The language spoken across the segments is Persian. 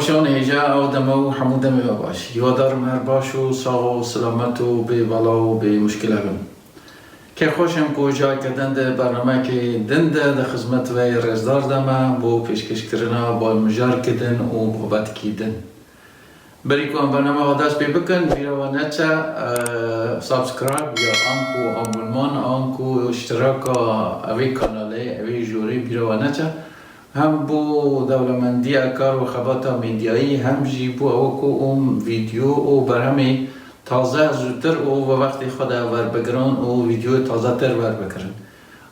خوشان هیجا آدم و حمودم باش یادارم هر باشو ساغ و سلامت و به بلا و به مشکل هم که خوشم کجا کردن ده برنامه که دنده ده خدمت و رزدار دمه با پیشکش کردن با مجار کردن و محبت کردن بری که برنامه آداز بی بکن بیرو نچه سابسکرایب یا آنکو آبونمان آنکو اشتراک اوی کاناله اوی جوری بیرو نچه هم بو دولمندی کار و خبات میدیایی هم جی بو اوکو ویدیو و برهمی تازه زودتر و وقتی خود ور بگران و ویدیو تازه تر ور بگرن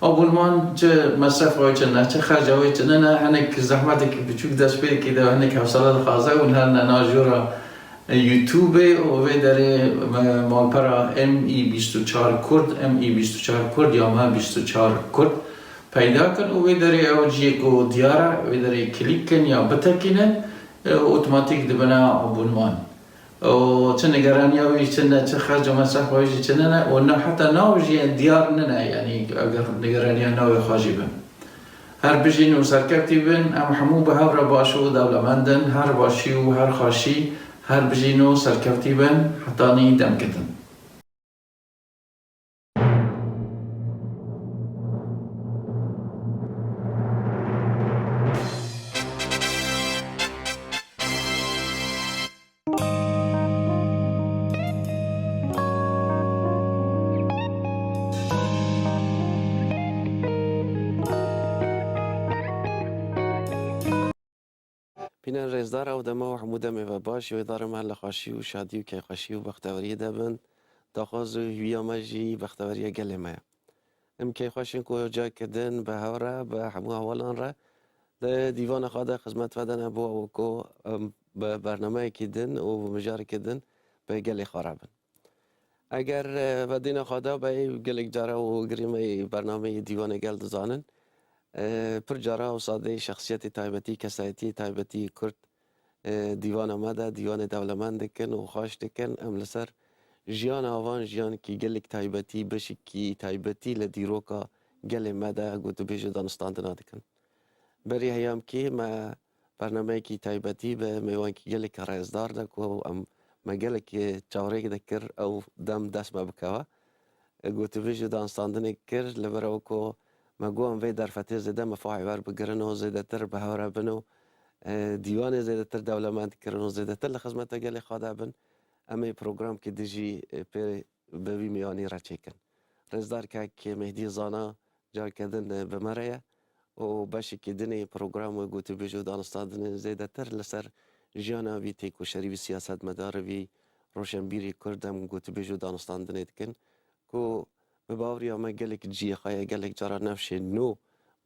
آبونمان چه مصرف های چه نه چه خرج های چه نه هنک زحمتی که بچوک دست بید که ده هنک حوصله خوازه و هر ناجورا یوتیوب و داره مال پرا ME24 کرد ME24 کرد یا ما 24 کرد پیدا کن و داره او جیکو دیاره و داره کلیک کن یا بتکنن اتوماتیک دبنا آبونمان و چه نگرانی هایی چه خرج و مصرف هایی چه نه و نه حتی ناوجی دیار نه یعنی اگر نگرانی ها ناوی خواجی بن هر بجین و سرکبتی بن ام همو به هر باشو دولمندن هر باشی و هر خاشی هر بجین و سرکبتی بن حتی نی دم کتن بینن رزدار او دما و حموده و باش و اداره محل خاشی و شادی و که خاشی و بختوری دبن داخاز و هویامجی بختوری گلمه ام که خاشین کو جا کردن به هوره به همو اولان را ده دیوان خاده خدمت ودن ابو و کو به برنامه کردن و مجار کردن به گل خرابن اگر ودین خاده به گلک جارا و گریم برنامه دیوان گل دزانن پر جارا و ساده شخصیت تایبتی کسایتی تایبتی کرد دیوان آمده دیوان دولمند کن و خواش کن ام لسر جیان آوان جیان کی گلک تایبتی بشی کی تایبتی لدیروکا گل مده گوتو بیجو دانستاندنا دکن بری هیام کی ما برنامه کی تایبتی به میوان کی گلک رازدار دک و ام ما گلک چاوریک دکر او دم دست ما بکوا گوتو بیجو دانستاندن کر لبرو کو ما گوام وی در فتیر زده مفاعی ور بگرن و زده تر به هورا بنو دیوان زیاده تر دولمند کردن و زیاده تر لخدمت گلی خواده بن اما پروگرام که دیجی پر بوی میانی را چکن رزدار که مهدی زانا جار کردن بمره و باشی که دنی پروگرام و گوتی بجو دانستادن زیاده تر لسر جانا وی تیکو شریف سیاست مدار وی روشنبیری کردم گوتی بجو دانستادن کن کو به باوری اما گلک جی خواهی گلک جارا نفش نو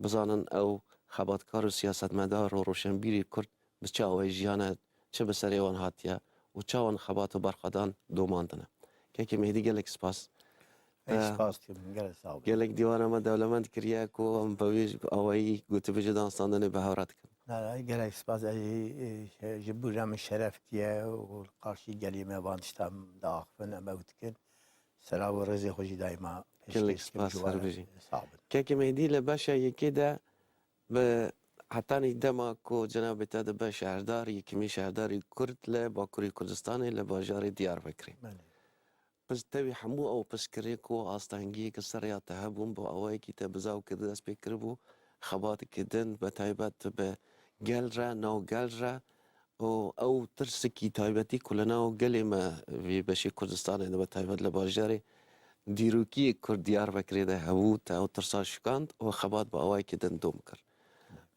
بزانن او خباتکار و سیاست مدار و روشنبیری کرد بس چه اوی جیانه چه بسری وان هاتیه و چه وان خبات و برخدان دوماندنه که مهدی گلک سپاس سپاس که گلک صاحب گلک دیوان ما دولمند کریه کو ام بویج اوی گوته بجه دانستاندن به هورت کن نه گلک سپاس جبورم شرفتیه و قارشی گلی ما وانشتم داخل نموت کن سلام و رزق خوشی دائما گلک سپاس هر بجی صاحب که مهدی لباشه یکی ده به حتی نیدما کو جناب تاد به شهردار یکی شهرداری کرد ل با کری کردستان ل باجار دیار بکری پس توی همو او پس کری کو آستانگی که سریا تهبون با اوای کی تبزاو کرد دست بکر بو خبات کدن به تایبت به گل را نو گل را او ترسکی تایبتی کلنا و گلی ما وی بشی کردستان به تایبت ل باجار دیروکی کرد دیار بکری ده هبو تا او ترسا شکاند و خبات با اوای کدن دوم کرد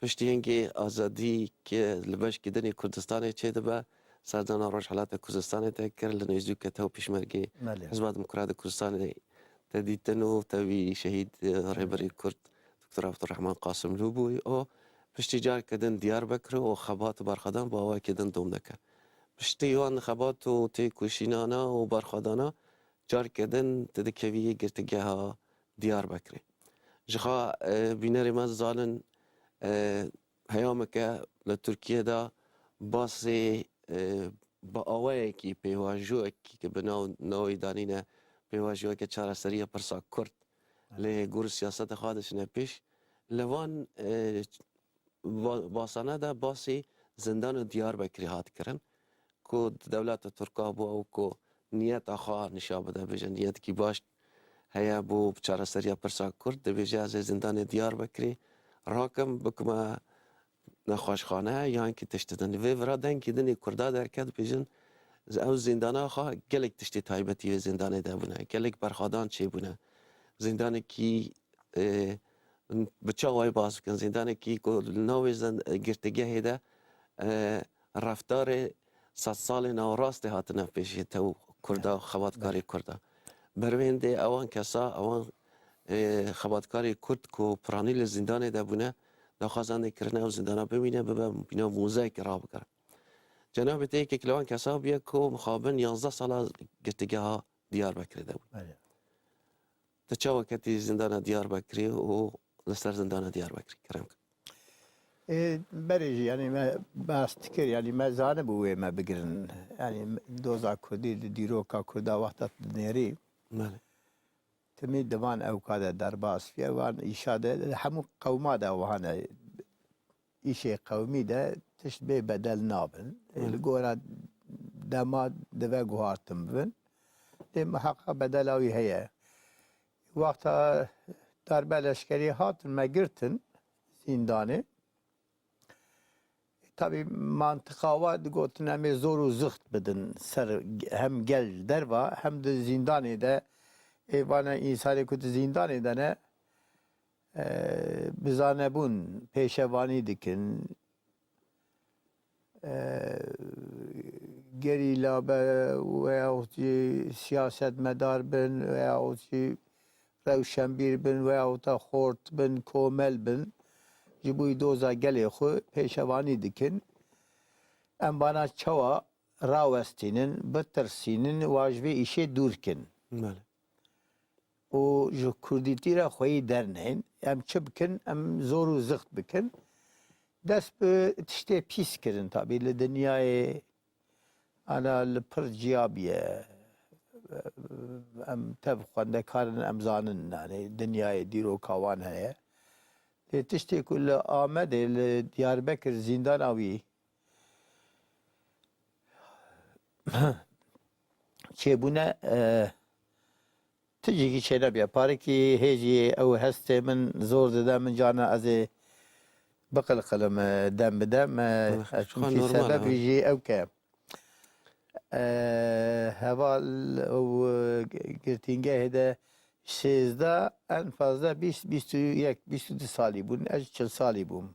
پشتی اینکه آزادی که لباش کدنی کردستان چه دبا سردان روش حالات کردستان تکر لنجدو که تو پیشمرگی حزب دموکرات کردستان تدیتنو توی شهید رهبری کرد دکتر عبدالرحمن قاسم لوبوی او پشتی جار کدن دیار بکر و خبات برخدان با آوای کدن دوم دکر پشتی وان خبات و تی کوشینانا و برخدانا جار کدن تدکوی گرتگه ها دیار بکری جخوا بینری ما زالن هیام که لترکیه دا باسی با آوایی که پیواجو که به نوعی دانینه پیواجو که چهار سریع پرسا کرد لی گور سیاست خودش نپیش لوان باسانه دا باسی زندان دیار بکری هات کرن کو دولت ترکا بو او کو نیت آخوا نشا بده بجه نیت کی باش هیا بو بچاره سریا پرسا کرد بجه از زندان دیار بکری راکم بکما نخوشخانه یا اینکه تشتدن و ورادن که دنی کردا درکت بجن او زندان آخوا گلک تشتی تایبتی و زندان ده بونه گلک برخادان چه بونه زندان کی بچه وای باز کن زندان کی کو نوی گرتگه ده رفتار 100 سال نوراست هاتنه پیشی تو کردا خواتکاری کردا بروینده اوان کسا اوان خواتکاری کرد کو پرانیل زندان ده بونه دخوازنده کرنه و زندانا ببینه ببینه موزه کرا بکره جناب تی که کلوان کسا بیا کو مخابن 11 سال گرتگه ها دیار بکری ده بود تا چه وقتی زندان دیار بکری و لسر زندان دیار بکری کرم برای یعنی ما باستکر یعنی ما زانه بوده ما بگرن یعنی دوزا کردی دیروکا کردا وقت نری بله تمی دوان اوکاده در باس فی وان ایشاده همو قوما ده وهانه ایشه قومی ده تشت به بدل نابن لگورا دما دوه گوهارتم بن ده محقق بدلاوی هیه وقتا در بلشکری هاتن مگرتن زندانه tabii mantıkava digotin hem zoru zıht bedin ser hem gel derva hem de zindanede evana insanı kötü zindanede ne bizane bun peşevani dikin gerilla veyahut siyaset medar bin veyahut revşenbir bin veyahut da hort bin komel bin جبوی دوزا گلی خو پیشوانی دکن ام بانا چوا راوستینن بترسینن واجبه ایشه دور کن بله و جو کردیتی را خویی درنین ام چه بکن ام زور و زخت بکن دست به تشتی پیس کرن تابی لدنیای انا لپر جیابیه ام تبخونده کارن ام زانن yani دنیای دیرو کاوان هیه تشتی کل آمده دیاربکر زندان آوی چه بونه تجی کی چه نبیه پاره کی هیچی او هست من زور دادم من جانا از بقل قلم دم بدم چون سبب یجی او که هوال او گرتینگه هده 16 en fazla 20-22 sali bun, 40 sali bun.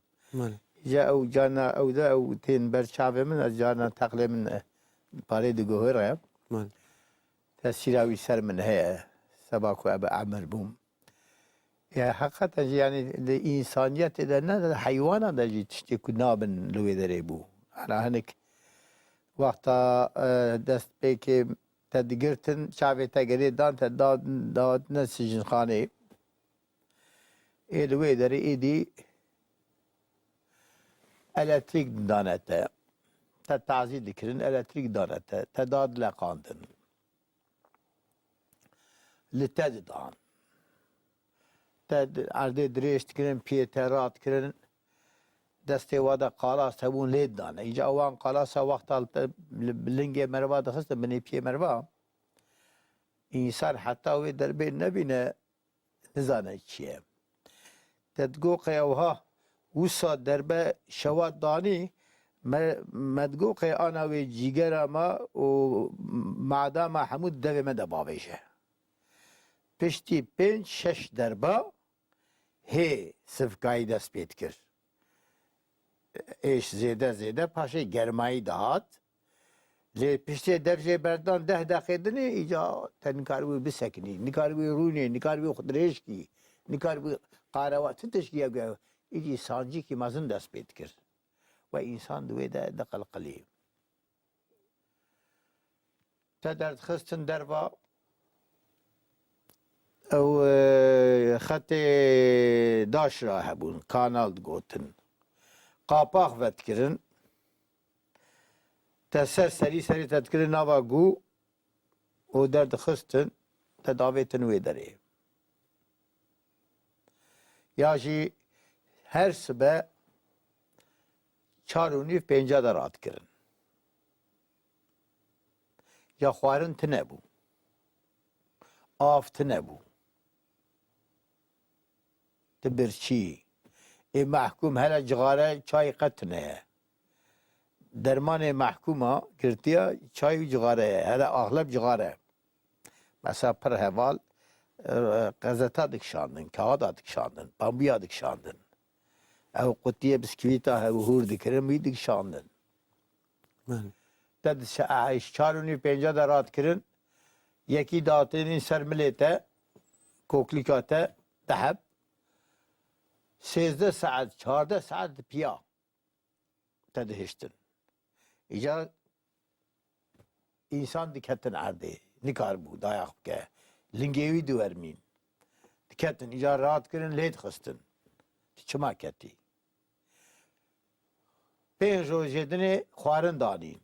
Ja او جانا او ده او تین برچاوه من از جانا تقلی من پاره دو گوهره تسیراوی سر من هیا سباکو ابا عمر بوم یا حقیقتا یعنی انسانیت ده نه ده حیوانا ده جی تشتی کنابن لوی داره بو انا هنک وقتا دست بیکی تدگرتن شعبی تگری دان داد نسجن خانه ایلوی داری ایدی elektrik danete تعزیل دکرین elektrik danete تداد لقاندن لتد دان تد عرض درشت کرن پیترات کرن دسته وادا قالاس تبون لید دانه ایجا اوان قالاس وقت لنگ مروا دخست بنی پی مروا انسان حتی وی دربه نبینه نزانه چیه تدگو قیوها وسا دربه شواد دانی مدگو قیانا وی جیگر ما و معدا ما حمود دوی مده بابیشه پشتی 5-6 دربه هی صفقایی دست بید کرد ایش زیده پاشه گرمایی دهات لی پشتی درجه بردان 10 دقیقه دنی ایجا تا نکاروی بسکنی نکاروی رونی نکاروی خودریش کی نکاروی قاروات تشکیه گوه ایجی سانجی کی مازن دست بید کرد و انسان دوی ده دقل قلی تا درد خستن دربا او خط داش را هبون کانال گوتن قاپاق ودکرن تا سری تدکرن نوا گو و درد خستن تداویتن وی داره یا جی هر سبه 4 و نیف 5 دا رات کرن یا خوارن تنبو آف تنبو تبرچی ای محکوم هلا جغاره چای قطنه درمان محکومه گرتیا چای و جغاره هلا اغلب جغاره مثلا پر هوال قزتا دکشاندن کاغدا دکشاندن بامبیا دکشاندن او قطیه بسکویتا او هور دکرن می دکشاندن بله داد 4 و نیف 5 دا رات کرن یکی داتین سر ملیته کوکلیکاته دهب 13 ساعت 14 ساعت پیا تدهشتن ایجا insan dikkatin erdi. Nikar bu dayak ke. Lingevi duvermin. Dikkatin ica rahat kirin lehit kıstin. Çıma ketti. Peyn rojedini xwarin danîn.